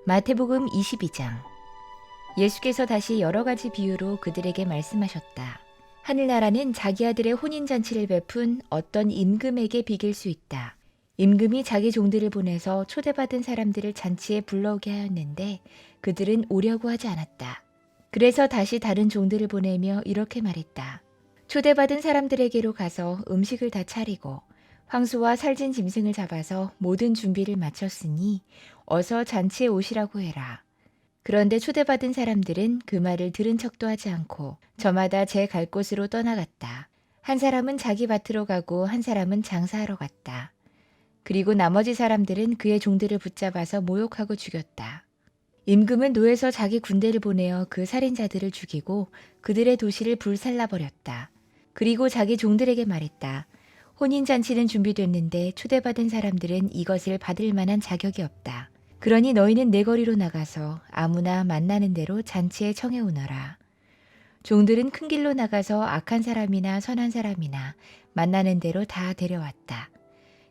마태복음 22장. 예수께서 다시 여러 가지 비유로 그들에게 말씀하셨다. 하늘나라는 자기 아들의 혼인잔치를 베푼 어떤 임금에게 비길 수 있다. 임금이 자기 종들을 보내서 초대받은 사람들을 잔치에 불러오게 하였는데 그들은 오려고 하지 않았다. 그래서 다시 다른 종들을 보내며 이렇게 말했다. 초대받은 사람들에게로 가서 음식을 다 차리고 황소와 살진 짐승을 잡아서 모든 준비를 마쳤으니 어서 잔치에 오시라고 해라. 그런데 초대받은 사람들은 그 말을 들은 척도 하지 않고 저마다 제 갈 곳으로 떠나갔다. 한 사람은 자기 밭으로 가고 한 사람은 장사하러 갔다. 그리고 나머지 사람들은 그의 종들을 붙잡아서 모욕하고 죽였다. 임금은 노에서 자기 군대를 보내어 그 살인자들을 죽이고 그들의 도시를 불살라버렸다. 그리고 자기 종들에게 말했다. 혼인잔치는 준비됐는데 초대받은 사람들은 이것을 받을 만한 자격이 없다. 그러니 너희는 내 거리로 나가서 아무나 만나는 대로 잔치에 청해 오너라. 종들은 큰 길로 나가서 악한 사람이나 선한 사람이나 만나는 대로 다 데려왔다.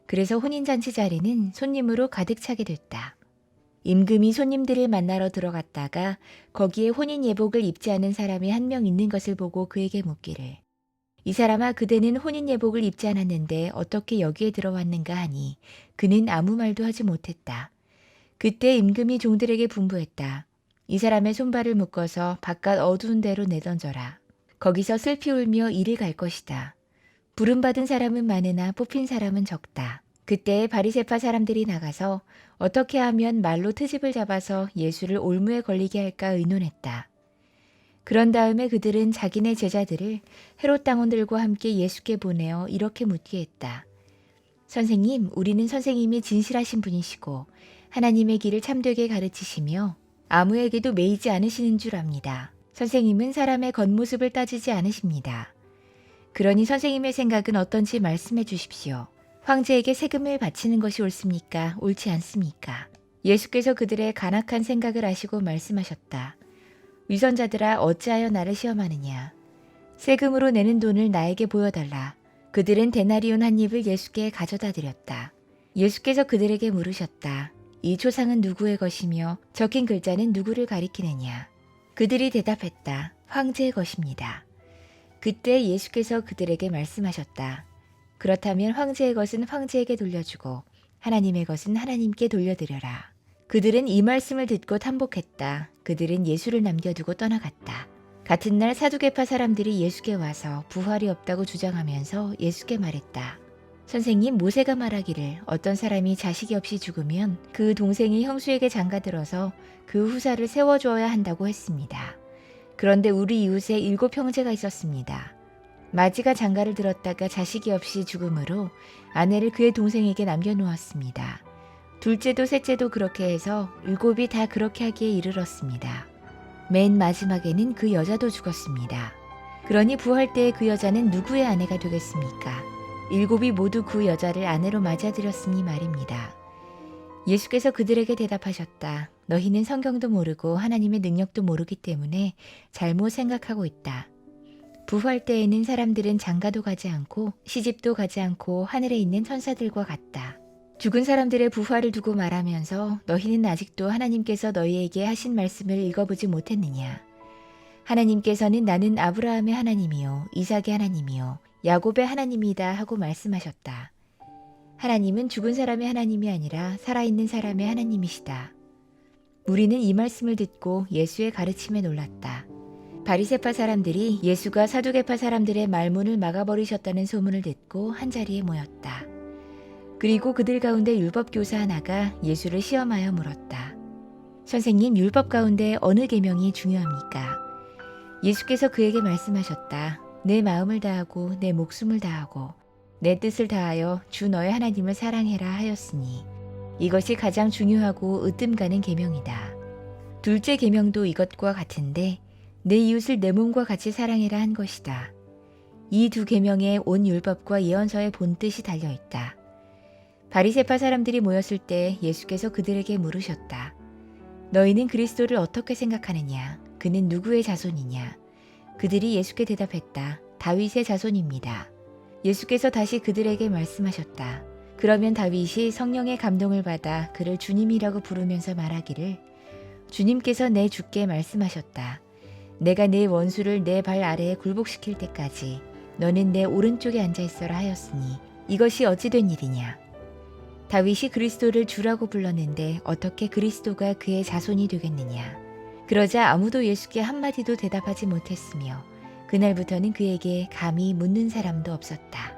그래서 혼인잔치 자리는 손님으로 가득 차게 됐다. 임금이 손님들을 만나러 들어갔다가 거기에 혼인 예복을 입지 않은 사람이 한 명 있는 것을 보고 그에게 묻기를 이 사람아 그대는 혼인 예복을 입지 않았는데 어떻게 여기에 들어왔는가 하니 그는 아무 말도 하지 못했다. 그때 임금이 종들에게 분부했다. 이 사람의 손발을 묶어서 바깥 어두운 데로 내던져라. 거기서 슬피 울며 이를 갈 것이다. 부름받은 사람은 많으나 뽑힌 사람은 적다. 그때 바리새파 사람들이 나가서 어떻게 하면 말로 트집을 잡아서 예수를 올무에 걸리게 할까 의논했다. 그런 다음에 그들은 자기네 제자들을 헤롯 당원들과 함께 예수께 보내어 이렇게 묻게 했다. 선생님, 우리는 선생님이 진실하신 분이시고 하나님의 길을 참되게 가르치시며 아무에게도 매이지 않으시는 줄 압니다. 선생님은 사람의 겉모습을 따지지 않으십니다. 그러니 선생님의 생각은 어떤지 말씀해 주십시오. 황제에게 세금을 바치는 것이 옳습니까? 옳지 않습니까? 예수께서 그들의 간악한 생각을 아시고 말씀하셨다. 위선자들아 어찌하여 나를 시험하느냐. 세금으로 내는 돈을 나에게 보여달라. 그들은 데나리온 한 입을 예수께 가져다 드렸다. 예수께서 그들에게 물으셨다. 이 초상은 누구의 것이며 적힌 글자는 누구를 가리키느냐. 그들이 대답했다. 황제의 것입니다. 그때 예수께서 그들에게 말씀하셨다. 그렇다면 황제의 것은 황제에게 돌려주고 하나님의 것은 하나님께 돌려드려라. 그들은 이 말씀을 듣고 탄복했다. 그들은 예수를 남겨두고 떠나갔다. 같은 날 사두개파 사람들이 예수께 와서 부활이 없다고 주장하면서 예수께 말했다. 선생님, 모세가 말하기를 어떤 사람이 자식이 없이 죽으면 그 동생이 형수에게 장가들어서 그 후사를 세워주어야 한다고 했습니다. 그런데 우리 이웃에 7 형제가 있었습니다. 마지가 장가를 들었다가 자식이 없이 죽음으로 아내를 그의 동생에게 남겨놓았습니다. 둘째도 셋째도 그렇게 해서 7이 다 그렇게 하기에 이르렀습니다. 맨 마지막에는 그 여자도 죽었습니다. 그러니 부활 때에 그 여자는 누구의 아내가 되겠습니까? 7이 모두 그 여자를 아내로 맞아들였으니 말입니다. 예수께서 그들에게 대답하셨다. 너희는 성경도 모르고 하나님의 능력도 모르기 때문에 잘못 생각하고 있다. 부활 때에는 사람들은 장가도 가지 않고 시집도 가지 않고 하늘에 있는 천사들과 같다. 죽은 사람들의 부활을 두고 말하면서 너희는 아직도 하나님께서 너희에게 하신 말씀을 읽어보지 못했느냐. 하나님께서는 나는 아브라함의 하나님이요 이삭의 하나님이요 야곱의 하나님이다 하고 말씀하셨다. 하나님은 죽은 사람의 하나님이 아니라 살아있는 사람의 하나님이시다. 우리는 이 말씀을 듣고 예수의 가르침에 놀랐다. 바리새파 사람들이 예수가 사두개파 사람들의 말문을 막아버리셨다는 소문을 듣고 한자리에 모였다. 그리고 그들 가운데 율법교사 하나가 예수를 시험하여 물었다. 선생님, 율법 가운데 어느 계명이 중요합니까? 예수께서 그에게 말씀하셨다. 내 마음을 다하고 내 목숨을 다하고 내 뜻을 다하여 주 너의 하나님을 사랑해라 하였으니 이것이 가장 중요하고 으뜸 가는 계명이다. 둘째 계명도 이것과 같은데 내 이웃을 내 몸과 같이 사랑해라 한 것이다. 이 2 계명에 온 율법과 예언서의 본뜻이 달려있다. 바리새파 사람들이 모였을 때 예수께서 그들에게 물으셨다. 너희는 그리스도를 어떻게 생각하느냐? 그는 누구의 자손이냐? 그들이 예수께 대답했다. 다윗의 자손입니다. 예수께서 다시 그들에게 말씀하셨다. 그러면 다윗이 성령의 감동을 받아 그를 주님이라고 부르면서 말하기를 주님께서 내 주께 말씀하셨다. 내가 네 원수를 내 발 아래에 굴복시킬 때까지 너는 내 오른쪽에 앉아 있어라 하였으니 이것이 어찌 된 일이냐. 다윗이 그리스도를 주라고 불렀는데 어떻게 그리스도가 그의 자손이 되겠느냐. 그러자 아무도 예수께 한마디도 대답하지 못했으며 그날부터는 그에게 감히 묻는 사람도 없었다.